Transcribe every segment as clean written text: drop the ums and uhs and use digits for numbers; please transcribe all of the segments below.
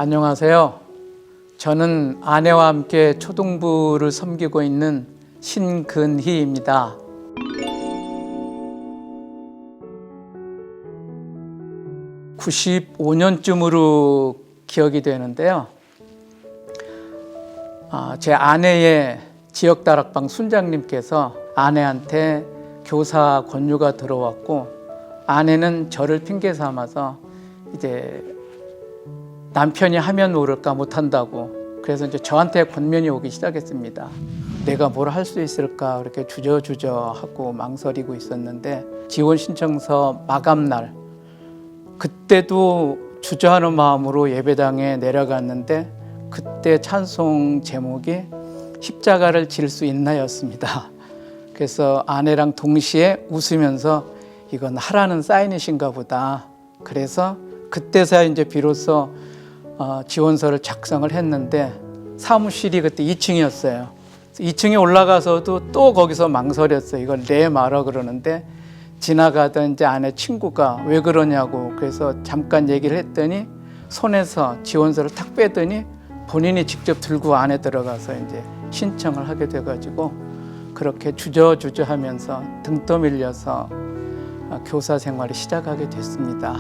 안녕하세요. 저는 아내와 함께 초등부를 섬기고 있는 신근희입니다. (95년쯤으로) 기억이 되는데요. 제 아내의 지역다락방 순장님께서 아내한테 교사 권유가 들어왔고, 아내는 저를 핑계 삼아서 이제 남편이 하면 모를까 못한다고, 그래서 이제 저한테 권면이 오기 시작했습니다. 내가 뭘 할 수 있을까 그렇게 주저하고 망설이고 있었는데, 지원 신청서 마감날 그때도 주저하는 마음으로 예배당에 내려갔는데, 그때 찬송 제목이 십자가를 질 수 있나였습니다. 그래서 아내랑 동시에 웃으면서 이건 하라는 사인이신가 보다. 그래서 그때서야 이제 비로소 지원서를 작성을 했는데, 사무실이 그때 2층이었어요. 2층에 올라가서도 또 거기서 망설였어요. 이걸 내 말아 그러는데, 지나가던 이제 아내 친구가 왜 그러냐고, 그래서 잠깐 얘기를 했더니 손에서 지원서를 탁 빼더니 본인이 직접 들고 안에 들어가서 이제 신청을 하게 돼가지고, 그렇게 주저하면서 등 떠밀려서 교사 생활을 시작하게 됐습니다.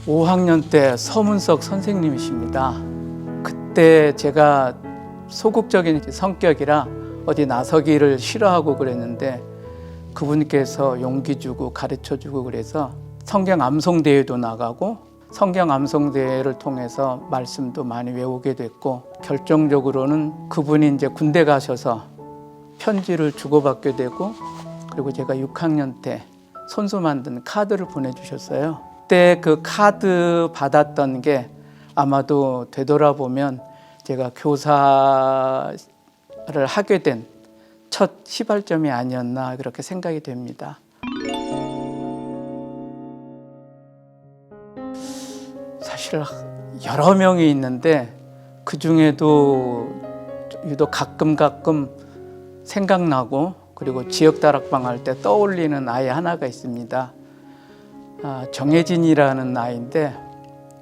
5학년 때 서문석 선생님이십니다. 그때 제가 소극적인 성격이라 어디 나서기를 싫어하고 그랬는데, 그분께서 용기 주고 가르쳐 주고 그래서 성경 암송대회도 나가고, 성경 암송대회를 통해서 말씀도 많이 외우게 됐고, 결정적으로는 그분이 이제 군대 가셔서 편지를 주고받게 되고, 그리고 제가 6학년 때 손수 만든 카드를 보내주셨어요. 그때 그 카드 받았던 게 아마도 되돌아보면 제가 교사를 하게 된 첫 시발점이 아니었나 그렇게 생각이 됩니다. 사실 여러 명이 있는데, 그 중에도 유독 가끔 생각나고, 그리고 지역다락방 할 때 떠올리는 아이 하나가 있습니다. 정혜진이라는 아이인데,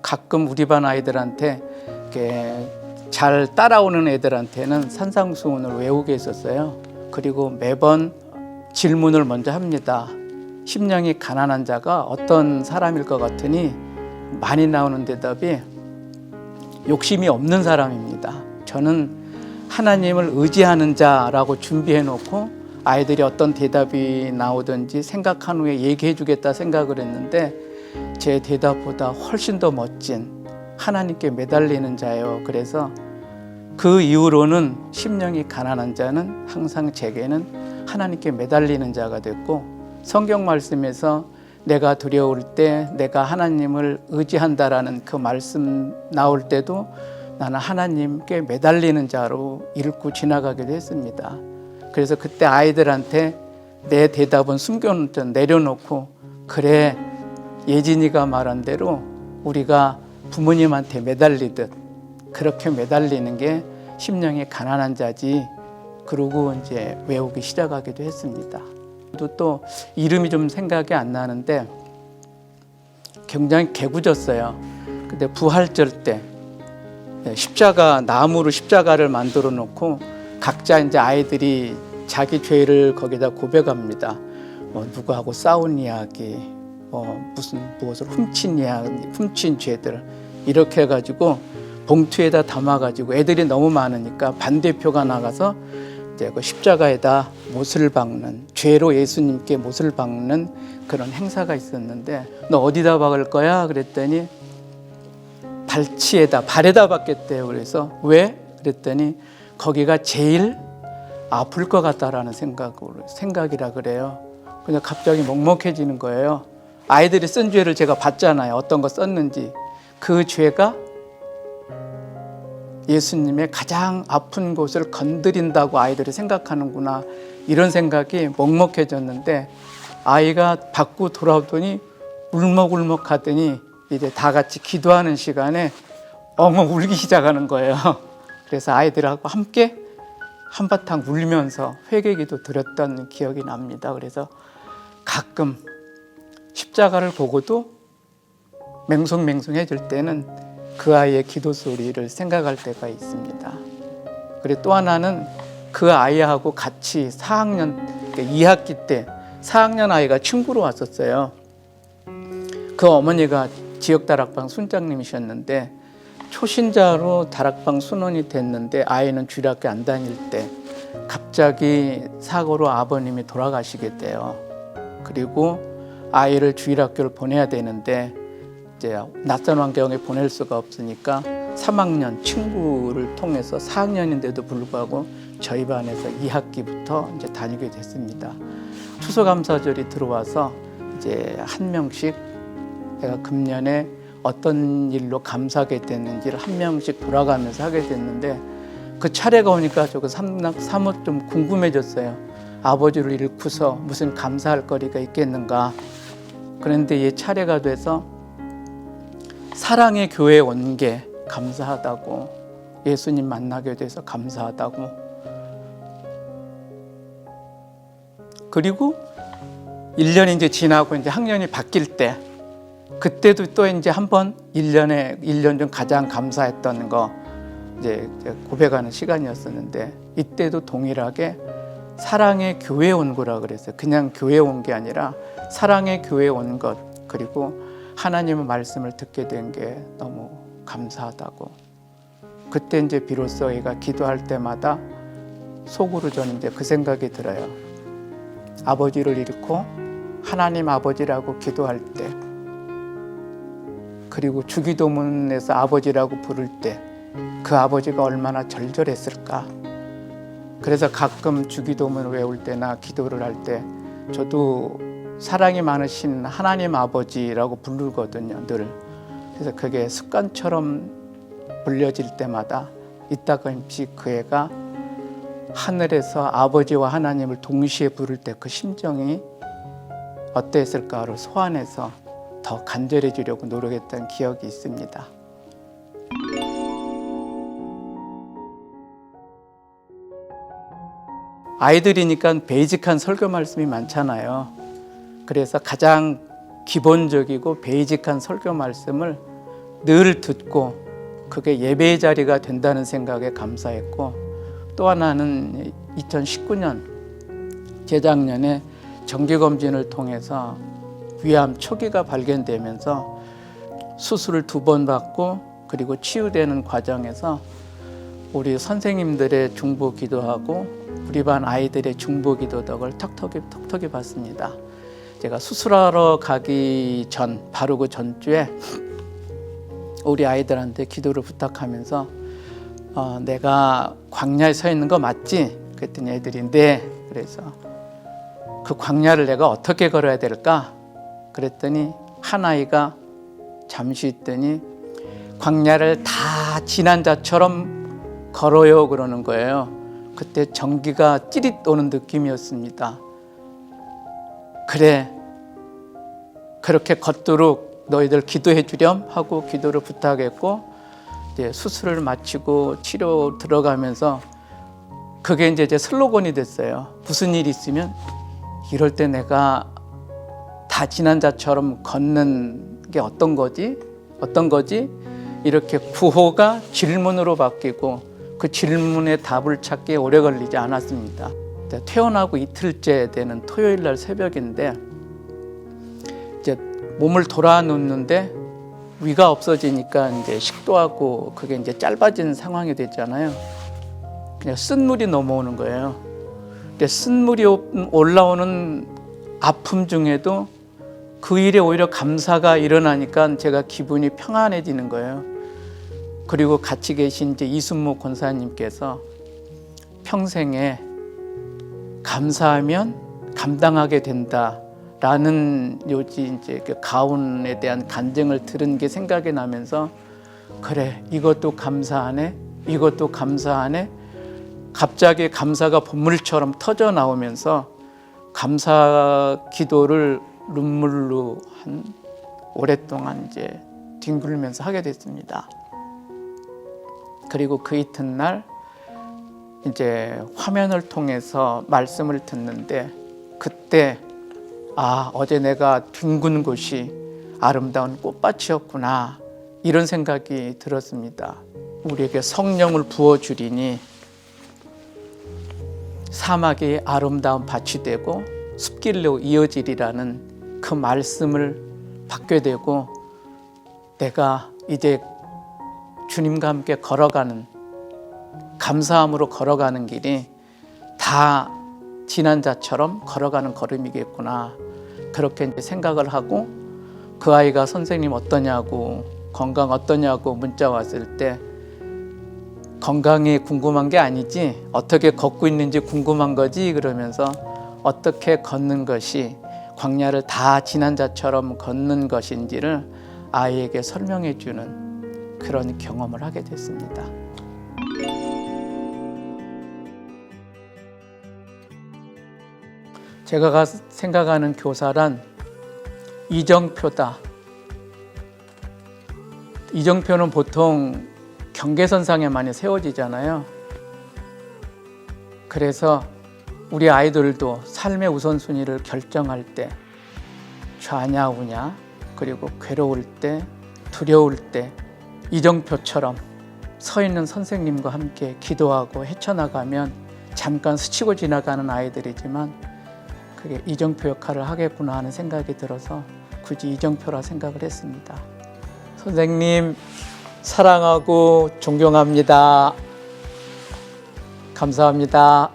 가끔 우리 반 아이들한테 이렇게 잘 따라오는 애들한테는 산상수훈을 외우게 했었어요. 그리고 매번 질문을 먼저 합니다. 심령이 가난한 자가 어떤 사람일 것 같으니 많이 나오는 대답이 욕심이 없는 사람입니다. 저는 하나님을 의지하는 자라고 준비해 놓고 아이들이 어떤 대답이 나오든지 생각한 후에 얘기해 주겠다 생각을 했는데, 제 대답보다 훨씬 더 멋진 하나님께 매달리는 자예요. 그래서 그 이후로는 심령이 가난한 자는 항상 제게는 하나님께 매달리는 자가 됐고, 성경 말씀에서 내가 두려울 때 내가 하나님을 의지한다라는 그 말씀 나올 때도 나는 하나님께 매달리는 자로 읽고 지나가기도 했습니다. 그래서 그때 아이들한테 내 대답은 숨겨놓고 내려놓고, 그래, 예진이가 말한 대로 우리가 부모님한테 매달리듯 그렇게 매달리는 게 심령이 가난한 자지, 그러고 이제 외우기 시작하기도 했습니다. 또 이름이 좀 생각이 안 나는데 굉장히 개구졌어요. 근데 부활절 때 십자가, 나무로 십자가를 만들어 놓고 각자 이제 아이들이 자기 죄를 거기다 고백합니다. 누구하고 싸운 이야기, 무엇을 훔친 이야기, 훔친 죄들, 이렇게 해가지고 봉투에다 담아가지고, 애들이 너무 많으니까 반대표가 나가서 이제 그 십자가에다 못을 박는, 죄로 예수님께 못을 박는 그런 행사가 있었는데, 너 어디다 박을 거야? 그랬더니 발에다 박겠대요. 그래서 왜? 그랬더니 거기가 제일 아플 것 같다라는 생각이라 그래요. 근데 갑자기 먹먹해지는 거예요. 아이들이 쓴 죄를 제가 봤잖아요. 어떤 거 썼는지. 그 죄가 예수님의 가장 아픈 곳을 건드린다고 아이들이 생각하는구나, 이런 생각이 먹먹해졌는데, 아이가 받고 돌아오더니 울먹울먹 하더니 이제 다 같이 기도하는 시간에 엉엉 울기 시작하는 거예요. 그래서 아이들하고 함께 한바탕 울면서 회개기도 드렸던 기억이 납니다. 그래서 가끔 십자가를 보고도 맹송맹송해질 때는 그 아이의 기도 소리를 생각할 때가 있습니다. 그리고 또 하나는 그 아이하고 같이 4학년, 2학기 때 4학년 아이가 친구로 왔었어요. 그 어머니가 지역 다락방 순장님이셨는데 초신자로 다락방 순원이 됐는데 아이는 주일학교 안 다닐 때 갑자기 사고로 아버님이 돌아가시게 돼요. 그리고 아이를 주일학교를 보내야 되는데 이제 낯선 환경에 보낼 수가 없으니까 3학년 친구를 통해서 4학년인데도 불구하고 저희 반에서 2학기부터 이제 다니게 됐습니다. 추수감사절이 들어와서 이제 한 명씩 내가 금년에 어떤 일로 감사하게 됐는지를 한 명씩 돌아가면서 하게 됐는데 그 차례가 오니까 저거 사뭇 좀 궁금해졌어요. 아버지를 잃고서 무슨 감사할 거리가 있겠는가. 그런데 이 차례가 돼서 사랑의 교회에 온 게 감사하다고, 예수님 만나게 돼서 감사하다고, 그리고 1년이 이제 지나고 이제 학년이 바뀔 때 그때도 또 이제 한번 1년 중 가장 감사했던 거 이제 고백하는 시간이었었는데 이때도 동일하게 사랑의 교회에 온 거라 그랬어요. 그냥 교회에 온 게 아니라 사랑의 교회에 온 것, 그리고 하나님의 말씀을 듣게 된 게 너무 감사하다고. 그때 이제 비로소 애가 기도할 때마다 속으로 저는 이제 그 생각이 들어요. 아버지를 잃고 하나님 아버지라고 기도할 때, 그리고 주기도문에서 아버지라고 부를 때 그 아버지가 얼마나 절절했을까. 그래서 가끔 주기도문을 외울 때나 기도를 할 때 저도 사랑이 많으신 하나님 아버지라고 부르거든요, 늘. 그래서 그게 습관처럼 불려질 때마다 이따금씩 그 애가 하늘에서 아버지와 하나님을 동시에 부를 때 그 심정이 어땠을까를 소환해서 더 간절해지려고 노력했던 기억이 있습니다. 아이들이니까 베이직한 설교 말씀이 많잖아요. 그래서 가장 기본적이고 베이직한 설교 말씀을 늘 듣고 그게 예배의 자리가 된다는 생각에 감사했고, 또 하나는 2019년 재작년에 정기검진을 통해서 위암 초기가 발견되면서 수술을 2번 받고 그리고 치유되는 과정에서 우리 선생님들의 중보 기도하고 우리 반 아이들의 중보 기도 덕을 톡톡히 받습니다. 제가 수술하러 가기 전, 바로 그 전주에 우리 아이들한테 기도를 부탁하면서 내가 광야에 서 있는 거 맞지? 그랬더니 애들이 네. 그래서 그 광야를 내가 어떻게 걸어야 될까? 그랬더니 한 아이가 잠시 있더니 광야를 다 지난 자처럼 걸어요 그러는 거예요. 그때 전기가 찌릿 오는 느낌이었습니다. 그래, 그렇게 걷도록 너희들 기도해 주렴 하고 기도를 부탁했고, 이제 수술을 마치고 치료 들어가면서 그게 이제 제 슬로건이 됐어요. 무슨 일이 있으면 이럴 때 내가 다 지난 자처럼 걷는 게 어떤 거지? 이렇게 구호가 질문으로 바뀌고 그 질문에 답을 찾기에 오래 걸리지 않았습니다. 퇴원하고 이틀째 되는 토요일 날 새벽인데 이제 몸을 돌아눕는데 위가 없어지니까 이제 식도하고 그게 이제 짧아진 상황이 됐잖아요. 그냥 쓴물이 넘어오는 거예요. 근데 쓴물이 올라오는 아픔 중에도 그 일에 오히려 감사가 일어나니까 제가 기분이 평안해지는 거예요. 그리고 같이 계신 이제 이순모 권사님께서 평생에 감사하면 감당하게 된다라는 요지 이제 그 가훈에 대한 간증을 들은 게 생각이 나면서 그래, 이것도 감사하네. 갑자기 감사가 본물처럼 터져 나오면서 감사 기도를 눈물로 한 오랫동안 이제 뒹굴면서 하게 됐습니다. 그리고 그 이튿날 이제 화면을 통해서 말씀을 듣는데 그때 아, 어제 내가 둥근 곳이 아름다운 꽃밭이었구나, 이런 생각이 들었습니다. 우리에게 성령을 부어주리니 사막이 아름다운 밭이 되고 숲길로 이어지리라는 그 말씀을 받게 되고, 내가 이제 주님과 함께 걸어가는, 감사함으로 걸어가는 길이 다 지난 자처럼 걸어가는 걸음이겠구나, 그렇게 이제 생각을 하고, 그 아이가 선생님 어떠냐고, 건강 어떠냐고 문자 왔을 때 건강이 궁금한 게 아니지 어떻게 걷고 있는지 궁금한 거지, 그러면서 어떻게 걷는 것이 광야를 다 지난 자처럼 걷는 것인지를 아이에게 설명해 주는 그런 경험을 하게 됐습니다. 제가 생각하는 교사란 이정표다. 이정표는 보통 경계선상에 많이 세워지잖아요. 그래서 우리 아이들도 삶의 우선순위를 결정할 때 좌냐 우냐, 그리고 괴로울 때, 두려울 때 이정표처럼 서 있는 선생님과 함께 기도하고 헤쳐나가면 잠깐 스치고 지나가는 아이들이지만 그게 이정표 역할을 하겠구나 하는 생각이 들어서 굳이 이정표라 생각을 했습니다. 선생님 사랑하고 존경합니다. 감사합니다.